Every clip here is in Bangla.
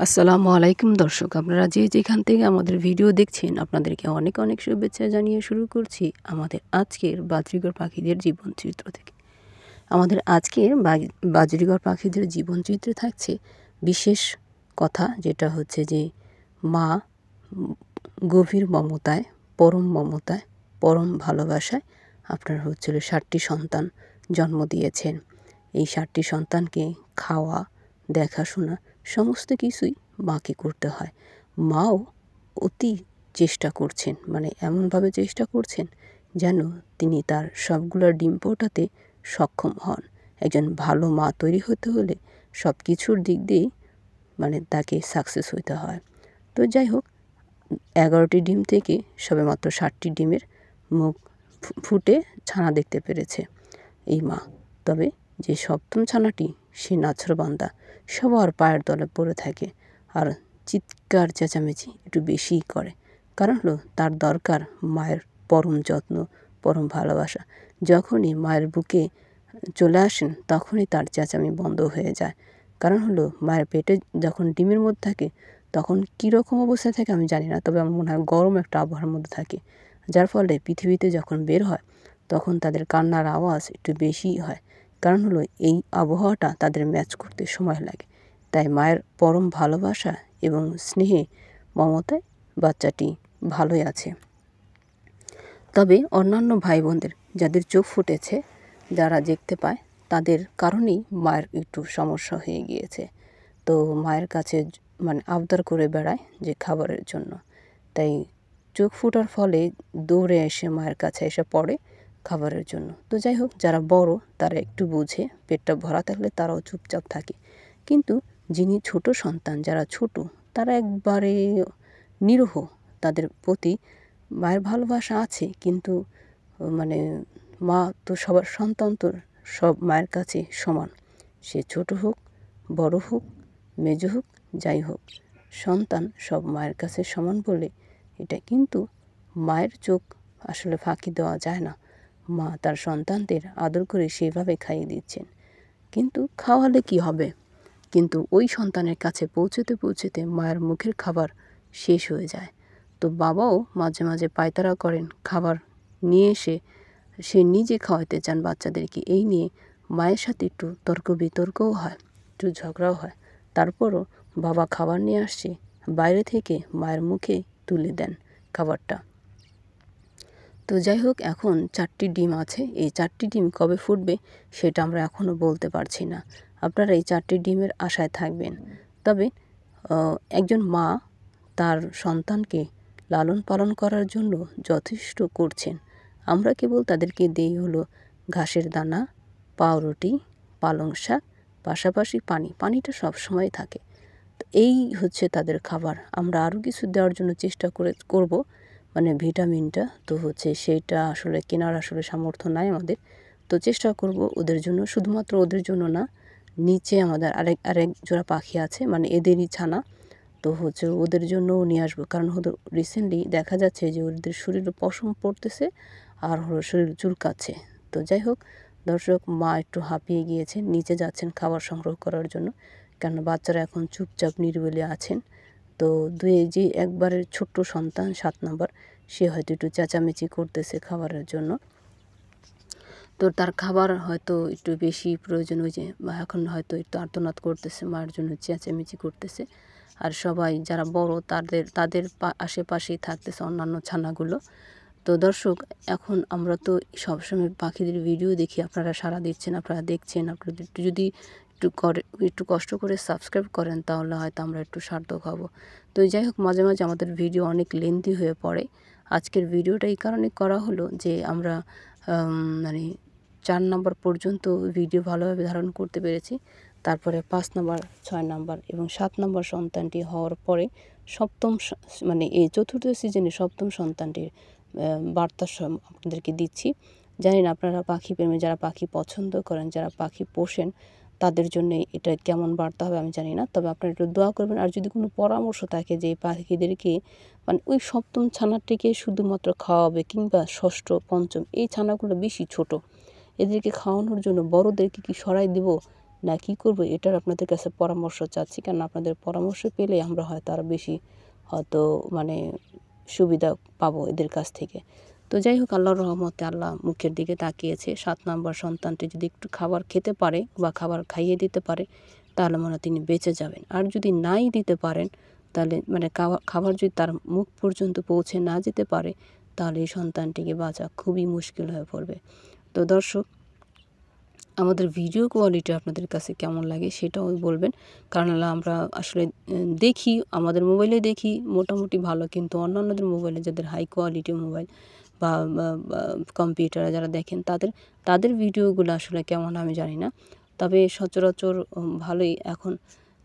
আসসালামু আলাইকুম দর্শক, আপনারা যে যেখান থেকে আমাদের ভিডিও দেখছেন আপনাদেরকে অনেক অনেক শুভেচ্ছা জানিয়ে শুরু করছি আমাদের আজকের বাজরিগর পাখিদের জীবনচিত্র থেকে। আমাদের আজকের বাজরিগর পাখিদের জীবনচিত্রে থাকছে বিশেষ কথা, যেটা হচ্ছে যে মা গভীর মমতায়, পরম ভালোবাসায় আপনার হচ্ছিল 7টি সন্তান জন্ম দিয়েছেন। এই 7টি সন্তানকে খাওয়া, দেখাশোনা সমস্ত কিছুই মাকে করতে হয়। মাও অতি চেষ্টা করছেন, মানে এমনভাবে চেষ্টা করছেন যেন তিনি তার সবগুলোর ডিম ফোটাতে সক্ষম হন। একজন ভালো মা তৈরি হতে হলে সব কিছুর দিক দিয়েই মানে তাকে সাকসেস হতে হয়। তো যাই হোক, 11টি ডিম থেকে সবেমাত্র 7টি ডিমের মুখ ফুটে ছানা দেখতে পেরেছে এই মা। তবে যে 7ম ছানাটি সে নাছোড়বান্দা, সবার পায়ের তলে পড়ে থাকে আর চিৎকার চেঁচামেচি একটু বেশিই করে। কারণ হলো তার দরকার মায়ের পরম যত্ন, পরম ভালোবাসা। যখনই মায়ের বুকে চলে আসেন তখনই তার চেঁচামি বন্ধ হয়ে যায়। কারণ হলো মায়ের পেটে যখন ডিমের মধ্যে থাকে তখন কীরকম অবস্থায় থাকে আমি জানি না, তবে আমার মনে হয় গরম একটা আবহাওয়ার মধ্যে থাকে, যার ফলে পৃথিবীতে যখন বের হয় তখন তাদের কান্নার আওয়াজ একটু বেশিই হয়। কারণ হলো এই আবহাওয়াটা তাদের ম্যাচ করতে সময় লাগে। তাই মায়ের পরম ভালোবাসা এবং স্নেহে মমতায় বাচ্চাটি ভালোই আছে। তবে অন্যান্য ভাই বোনদের যাদের চোখ ফুটেছে, যারা দেখতে পায়, তাদের কারণেই মায়ের একটু সমস্যা হয়ে গিয়েছে। তো মায়ের কাছে মানে আবদার করে বেড়ায় যে খাবারের জন্য। তাই চোখ ফুটার ফলে দৌড়ে এসে মায়ের কাছে এসে পড়ে খাবারের জন্য। তো যাই হোক, যারা বড় তারা একটু বুঝে, পেটটা ভরা থাকলে তারাও চুপচাপ থাকে। কিন্তু যিনি ছোট সন্তান, যারা ছোট, তারা একবারে নিরীহ। তাদের প্রতি মায়ের ভালোবাসা আছে, কিন্তু মানে মা তো সবার সন্তান, তো সব মায়ের কাছে সমান। সে ছোট হোক, বড় হোক, মেজ হোক, যাই হোক, সন্তান সব মায়ের কাছে সমান বলে এটা কিন্তু মায়ের চোখ আসলে ফাঁকি দেওয়া যায় না। মা তার সন্তানদের আদর করে সেভাবে খাইয়ে দিচ্ছেন। কিন্তু খাওয়ালে কি হবে, কিন্তু ওই সন্তানের কাছে পৌঁছতে পৌঁছতে মায়ের মুখের খাবার শেষ হয়ে যায়। তো বাবাও মাঝে মাঝে পায়তারা করেন, খাবার নিয়ে এসে সে নিজে খাওয়াতে চান বাচ্চাদেরকে। এই নিয়ে মায়ের সাথে একটু তর্ক বিতর্কও হয়, একটু ঝগড়াও হয়। তারপরও বাবা খাবার নিয়ে আসছে, বাইরে থেকে মায়ের মুখে তুলে দেন খাবারটা। তো যাই হোক, এখন 4টি ডিম আছে। এই 4টি ডিম কবে ফুটবে সেটা আমরা এখনও বলতে পারছি না। আপনারা এই 4টি ডিমের আশায় থাকবেন। তবে একজন মা তার সন্তানকে লালন পালন করার জন্য যথেষ্ট করছেন। আমরা কেবল তাদেরকে দেই হলো ঘাসের দানা, পাউরুটি, পালং শাক, পাশাপাশি পানিটা সবসময় থাকে। তো এই হচ্ছে তাদের খাবার। আমরা আরও কিছু দেওয়ার জন্য চেষ্টা করব, মানে ভিটামিনটা তো হচ্ছে সেইটা আসলে কেনার আসলে সামর্থ্য নাই আমাদের। তো চেষ্টা করব ওদের জন্য, শুধুমাত্র ওদের জন্য না, নিচে আমাদের আরেক জোড়া পাখি আছে, মানে এদেরই ছানা। তো হচ্ছে ওদের জন্যও নিয়ে আসবো, কারণ ওদের রিসেন্টলি দেখা যাচ্ছে যে ওদের শরীরে পশম পড়তেছে আর হলো শরীর চুলকাচ্ছে। তো যাই হোক দর্শক, মা একটু হাঁপিয়ে গিয়েছেন, নিচে যাচ্ছেন খাবার সংগ্রহ করার জন্য, কেন বাচ্চারা এখন চুপচাপ নিরিবিলি আছেন। তো যে একবারের ছোট্ট সন্তান 7 নম্বর, সে হয়তো একটু চেঁচামেচি করতেছে খাবারের জন্য। তো তার খাবার হয়তো একটু বেশি প্রয়োজন, ওই যে এখন হয়তো একটু আর্তনাদ করতেছে, মায়ের জন্য চেঁচামেচি করতেছে। আর সবাই যারা বড় তাদের আশেপাশেই থাকতেছে অন্যান্য ছানাগুলো। তো দর্শক, এখন আমরা তো সবসময় পাখিদের ভিডিও দেখি, আপনারা সাড়া দিচ্ছেন, আপনারা দেখছেন। আপনাদের যদি একটু কষ্ট করে সাবস্ক্রাইব করেন তাহলে হয়তো আমরা একটু সার্থক হব। তো যাই হোক, মাঝে মাঝে আমাদের ভিডিও অনেক লেন্থি হয়ে পড়ে। আজকের ভিডিওটা এই কারণে করা হলো যে আমরা মানে 4 নম্বর পর্যন্ত ভিডিও ভালোভাবে ধারণ করতে পেরেছি। তারপরে 5 নম্বর, 6 নম্বর এবং 7 নম্বর সন্তানটি হওয়ার পরে মানে এই চতুর্থ সিজনে 7ম সন্তানটির বার্তা আপনাদেরকে দিচ্ছি। জানি না আপনারা পাখি প্রেমী, যারা পাখি পছন্দ করেন, যারা পাখি পোষেন, তাদের জন্য এটা কেমন বার্তা হবে আমি জানি না। তবে আপনারা একটু দোয়া করবেন। আর যদি কোনো পরামর্শ থাকে যে পাখিদেরকে মানে ওই 7ম ছানাটিকে শুধুমাত্র খাওয়াবে, কিংবা 6ষ্ঠ, 5ম এই ছানাগুলো বেশি ছোট, এদেরকে খাওয়ানোর জন্য বড়দেরকে কি সরাই দেব, না কী করবো, এটার আপনাদের কাছে পরামর্শ চাচ্ছি। কারণ আপনাদের পরামর্শ পেলে আমরা হয়তো আরও বেশি হয়তো মানে সুবিধা পাবো এদের কাছ থেকে। তো যাই হোক, আল্লাহর রহমতে আল্লাহ মুখের দিকে তাকিয়েছে। 7 নম্বর সন্তানটি যদি একটু খাবার খেতে পারে বা খাবার খাইয়ে দিতে পারে, তাহলে মনে হয় তিনি বেঁচে যাবেন। আর যদি নাই দিতে পারেন, তাহলে মানে খাবার যদি তার মুখ পর্যন্ত পৌঁছে না যেতে পারে, তাহলে এই সন্তানটিকে বাঁচা খুবই মুশকিল হয়ে পড়বে। তো দর্শক, আমাদের ভিডিও কোয়ালিটি আপনাদের কাছে কেমন লাগে সেটাও বলবেন। কারণ আমরা আসলে দেখি, আমাদের মোবাইলে দেখি মোটামুটি ভালো, কিন্তু অন্যান্যদের মোবাইলে যাদের হাই কোয়ালিটি মোবাইল বা কম্পিউটারে যারা দেখেন তাদের ভিডিওগুলো আসলে কেমন আমি জানি না। তবে সচরাচর ভালোই। এখন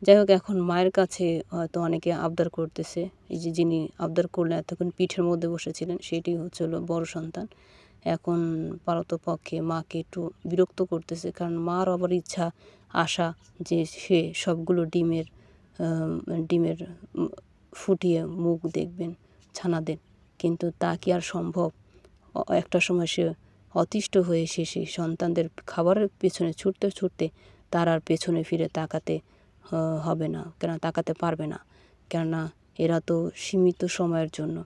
যাই হোক, এখন মায়ের কাছে হয়তো অনেকে আবদার করতেছে। এই যে যিনি আবদার করলেন এতক্ষণ পিঠের মধ্যে বসেছিলেন, সেটি হচ্ছে হলো বড় সন্তান। এখন পারতপক্ষে মাকে একটু বিরক্ত করতেছে, কারণ মার আবার ইচ্ছা আশা যে সে সবগুলো ডিমের ফুটিয়ে মুখ দেখবেন ছানাদের, কিন্তু তা কি আর সম্ভব? একটা সময় সে অতিষ্ঠ হয়ে সেই সন্তানদের খাবারের পেছনে ছুটতে ছুটতে তার আর পেছনে ফিরে তাকাতে হবে না, কেন তাকাতে পারবে না, কেননা এরা তো সীমিত সময়ের জন্য।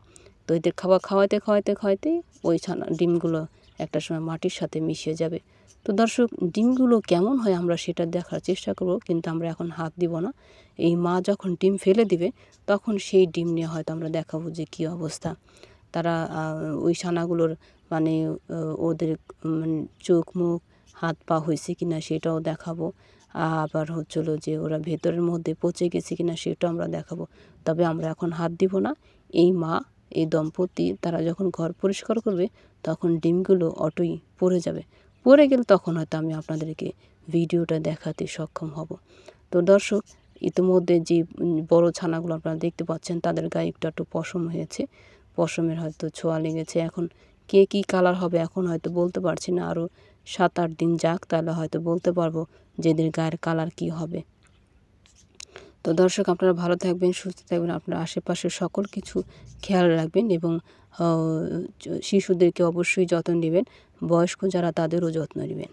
তো এদের খাবার খাওয়াতে ওই ডিমগুলো একটা সময় মাটির সাথে মিশে যাবে। তো দর্শক, ডিমগুলো কেমন হয় আমরা সেটা দেখার চেষ্টা করব, কিন্তু আমরা এখন হাত দিব না। এই মা যখন ডিম ফেলে দিবে, তখন সেই ডিম নিয়ে হয়তো আমরা দেখাবো যে কী অবস্থা। তারা ওই ছানাগুলোর মানে ওদের চোখ মুখ হাত পা হয়েছে কিনা সেটাও দেখাবো। আবার হচ্ছিলো যে ওরা ভেতরের মধ্যে পচে গেছে কিনা সেটাও আমরা দেখাবো। তবে আমরা এখন হাত দিব না। এই মা, এই দম্পতি তারা যখন ঘর পরিষ্কার করবে, তখন ডিমগুলো অটোই পড়ে যাবে। পড়ে গেলে তখন হয়তো আমি আপনাদেরকে ভিডিওটা দেখাতে সক্ষম হব। তো দর্শক, ইতিমধ্যে যে বড় ছানাগুলো আপনারা দেখতে পাচ্ছেন, তাদের গায়ে একটু পশম হয়েছে, পশমের হয়তো ছোঁয়া লেগেছে। এখন কে কী কালার হবে এখন হয়তো বলতে পারছি না। আরও 7-8 দিন যাক, তাহলে হয়তো বলতে পারবো যে এদের গায়ের কালার কী হবে। তো দর্শক, আপনারা ভালো থাকবেন, সুস্থ থাকবেন, আপনার আশেপাশের সকল কিছু খেয়াল রাখবেন এবং শিশুদেরকে অবশ্যই যত্ন নেবেন। বয়স্ক যারা তাদেরও যত্ন নেবেন।